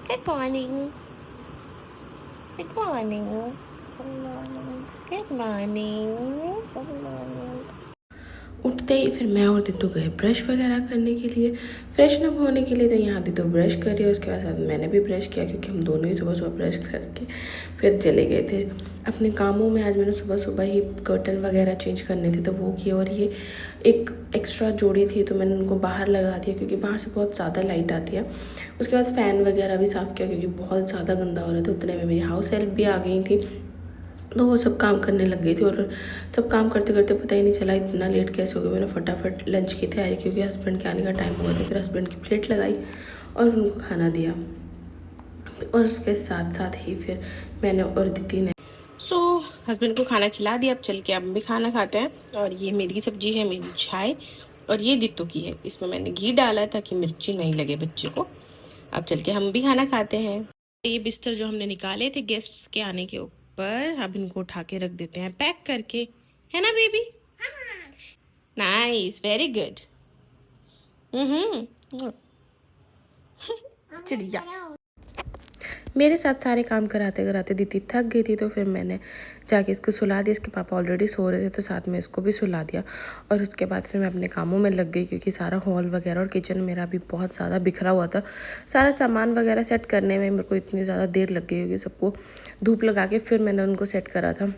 Good morning. Good morning. Good morning. Good morning. Good morning. उठते ही फिर मैं और दित्तू गए ब्रश वगैरह करने के लिए, फ्रेशन अप होने के लिए। तो यहाँ दित्तू ब्रश कर रही है, उसके बाद साथ मैंने भी ब्रश किया क्योंकि हम दोनों ही सुबह सुबह ब्रश करके फिर चले गए थे अपने कामों में। आज मैंने सुबह सुबह ही कर्टन वगैरह चेंज करने थे तो वो किए, और ये एक एक्स्ट्रा जोड़ी थी तो मैंने उनको बाहर लगा दिया क्योंकि बाहर से बहुत ज़्यादा लाइट आती है। उसके बाद फ़ैन वगैरह भी साफ़ किया क्योंकि बहुत ज़्यादा गंदा हो रहा था। उतने में मेरी हाउस हेल्प भी आ गई थी तो वो सब काम करने लग गई थी, और सब काम करते करते पता ही नहीं चला इतना लेट कैसे हो गया। मैंने फटाफट लंच की तैयारी क्योंकि हस्बैंड के आने का टाइम हुआ था, फिर हस्बैंड की प्लेट लगाई और उनको खाना दिया, और उसके साथ साथ ही फिर मैंने और दीदी ने हस्बैंड को खाना खिला दिया। अब चल के अब भी खाना खाते हैं। और ये मेरी सब्जी है, मेरी चाय, और ये दित्तू की है। इसमें मैंने घी डाला है ताकि मिर्ची नहीं लगे बच्चे को। अब चल के हम भी खाना खाते हैं। ये बिस्तर जो हमने निकाले थे गेस्ट्स के आने के ऊपर, अब इनको उठा के रख देते हैं पैक करके, है ना बेबी? Nice, very good. चिड़िया मेरे साथ सारे काम कराते कराते दीदी थक गई थी, तो फिर मैंने जाके इसको सुला दिया। इसके पापा ऑलरेडी सो रहे थे तो साथ में इसको भी सुला दिया, और उसके बाद फिर मैं अपने कामों में लग गई क्योंकि सारा हॉल वगैरह और किचन मेरा भी बहुत ज़्यादा बिखरा हुआ था। सारा सामान वगैरह सेट करने में मेरे को इतनी ज़्यादा देर लग गई क्योंकि सबको धूप लगा के फिर मैंने उनको सेट करा था,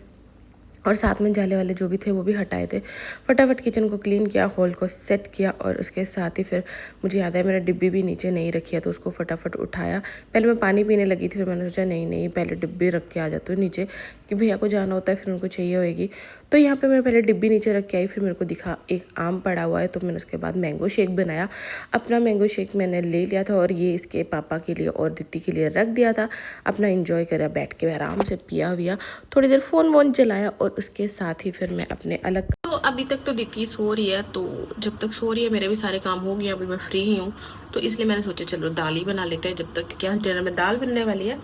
और साथ में जाले वाले जो भी थे वो भी हटाए थे। फटाफट किचन को क्लीन किया, हॉल को सेट किया, और उसके साथ ही फिर मुझे याद है मैंने डिब्बी भी नीचे नहीं रखी है तो उसको फटाफट उठाया। पहले मैं पानी पीने लगी थी, फिर मैंने सोचा नहीं पहले डिब्बी रख के आ जाती हूँ नीचे कि भैया को जाना होता है फिर उनको चाहिए होएगी। तो यहाँ पे मैं पहले डिब्बी नीचे रख के आई, फिर मेरे को दिखा एक आम पड़ा हुआ है तो मैंने उसके बाद मैंगो शेक बनाया। अपना मैंगो शेक मैंने ले लिया था और ये इसके पापा के लिए और दीदी के लिए रख दिया था। अपना इंजॉय करा बैठ के, आराम से पिया हुआ, थोड़ी देर फ़ोन वोन चलाया, और उसके साथ ही फिर मैं अपने अलग। तो अभी तक तो दीदी सो रही है, तो जब तक सो रही है मेरे भी सारे काम हो गए, अभी मैं फ्री ही हूँ। तो इसलिए मैंने सोचा चलो दाल ही बना लेते हैं जब तक, क्या डिनर में दाल बनने वाली है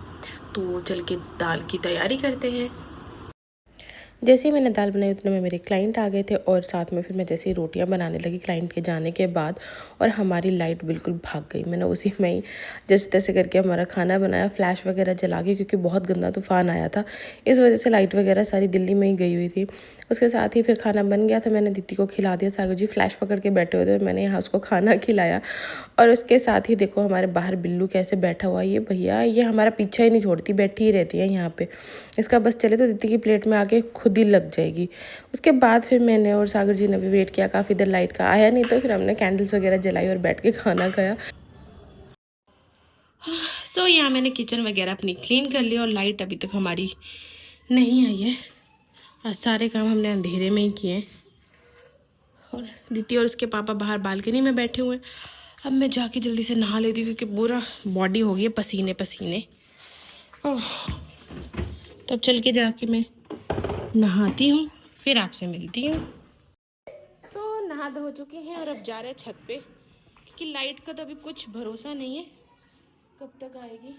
तो चल के दाल की तैयारी करते हैं। जैसे ही मैंने दाल बनाई उतने में मेरे क्लाइंट आ गए थे, और साथ में फिर मैं जैसे ही रोटियां बनाने लगी क्लाइंट के जाने के बाद, और हमारी लाइट बिल्कुल भाग गई। मैंने उसी में ही जैसे तैसे करके हमारा खाना बनाया, फ्लैश वगैरह जला के क्योंकि बहुत गंदा तूफान आया था, इस वजह से लाइट वगैरह सारी दिल्ली में ही गई हुई थी। उसके साथ ही फिर खाना बन गया था, मैंने दीदी को खिला दिया। सागर जी फ्लैश पकड़ के बैठे हुए थे, मैंने यहाँ उसको खाना खिलाया। और उसके साथ ही देखो हमारे बाहर बिल्लू कैसे बैठा हुआ है। ये भैया ये हमारा पीछा ही नहीं छोड़ती, बैठी ही रहती है यहाँ पे। इसका बस चले तो दीदी की प्लेट में आके खुद ही लग जाएगी। उसके बाद फिर मैंने और सागर जी ने भी वेट किया काफ़ी देर, लाइट का आया नहीं, तो फिर हमने कैंडल्स वगैरह जलाई और बैठ के खाना खाया। यहाँ मैंने किचन वगैरह अपनी क्लीन कर लिया, और लाइट अभी तक हमारी नहीं आई है। आज सारे काम हमने अंधेरे में ही किए, और दीदी और उसके पापा बाहर बालकनी में बैठे हुए हैं। अब मैं जाके जल्दी से नहा लेती हूँ क्योंकि पूरा बॉडी हो गई है पसीने पसीने। तब चल के जाके मैं नहाती हूँ, फिर आपसे मिलती हूँ। तो नहा धो चुके हैं और अब जा रहे हैं छत पे, क्योंकि लाइट का तो अभी कुछ भरोसा नहीं है कब तक आएगी।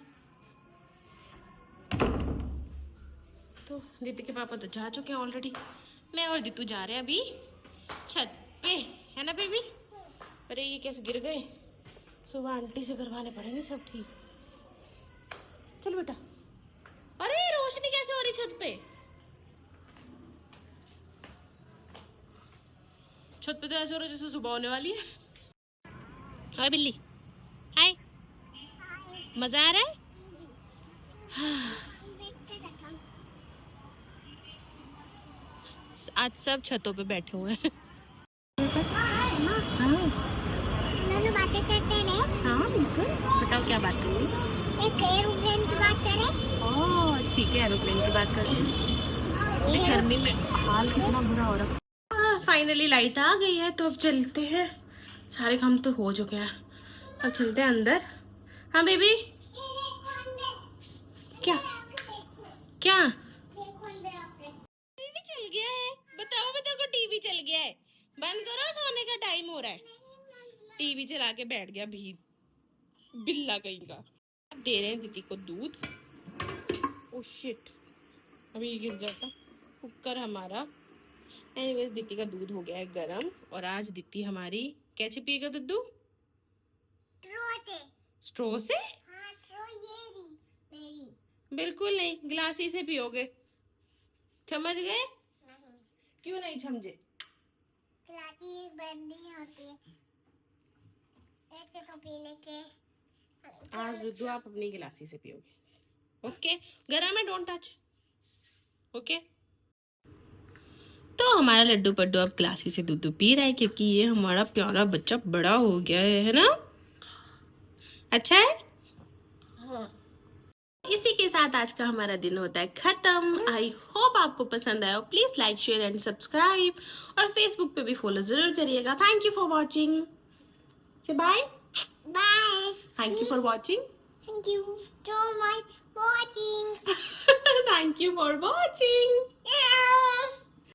तो दीदी के पापा तो जा चुके हैं ऑलरेडी, मैं और दीदू जा रहे हैं अभी छत पे, है ना बेबी? अरे ये कैसे गिर गए, सुबह आंटी से करवाने पड़ेंगे सब ठीक। चल बेटा। अरे रोशनी कैसे हो रही छत पे? छत पे तो ऐसे हो रहा है जैसे सुबह होने वाली है। हाय बिल्ली, हाय, मजा आ रहा है? आज सब छतों पे बैठे हुए हैं। बातें करते हैं। हाँ बिल्कुल, बताओ क्या बात करें? एक एरोप्लेन की बात करें। ओह ठीक है, एरोप्लेन की बात करते हैं। गर्मी में हाल कितना बुरा हो रहा है। फाइनली लाइट आ गई है, तो अब चलते हैं। सारे काम तो हो चुके हैं, अब चलते हैं अंदर। हाँ बेबी, क्या क्या टीवी चल गया है? बताओ, मैं तेरे को टीवी चल गया है, बंद करो, सोने का टाइम हो रहा है। टीवी चला के बैठ गया भी बिल्ला कहीं का। अब दे रहे हैं दीदी को दूध। ओह शिट, अभी ये गिर जाता। कुकर हमारा, एनीवेज दीदी का दूध हो गया है गरम, और आज दीदी हमारी कैसे पिएगा दूध? स्ट्रॉ से। हाँ, स्ट्रॉ बिल्कुल नहीं, गिलासी से पियोगे। समझ गए? क्यों नहीं समझे? गिलासी बंद नहीं होती, ऐसे तो पीने के। आज दुद्धू आप अपनी गिलासी से पियोगे। ओके, गरम है, डोंट टच। ओके। तो हमारा लड्डू पड्डू अब गिलासी से दूध पी रहा है, क्योंकि ये हमारा प्यारा बच्चा बड़ा हो गया है ना? अच्छा है। हाँ। इसी के साथ आज का हमारा दिन होता है खत्म। आई होप आपको पसंद आया। Please like, share and subscribe, और फेसबुक पे भी फॉलो जरूर करिएगा। Thank you for watching. से bye bye. Thank you for watching. Thank you so much watching. Thank you for watching.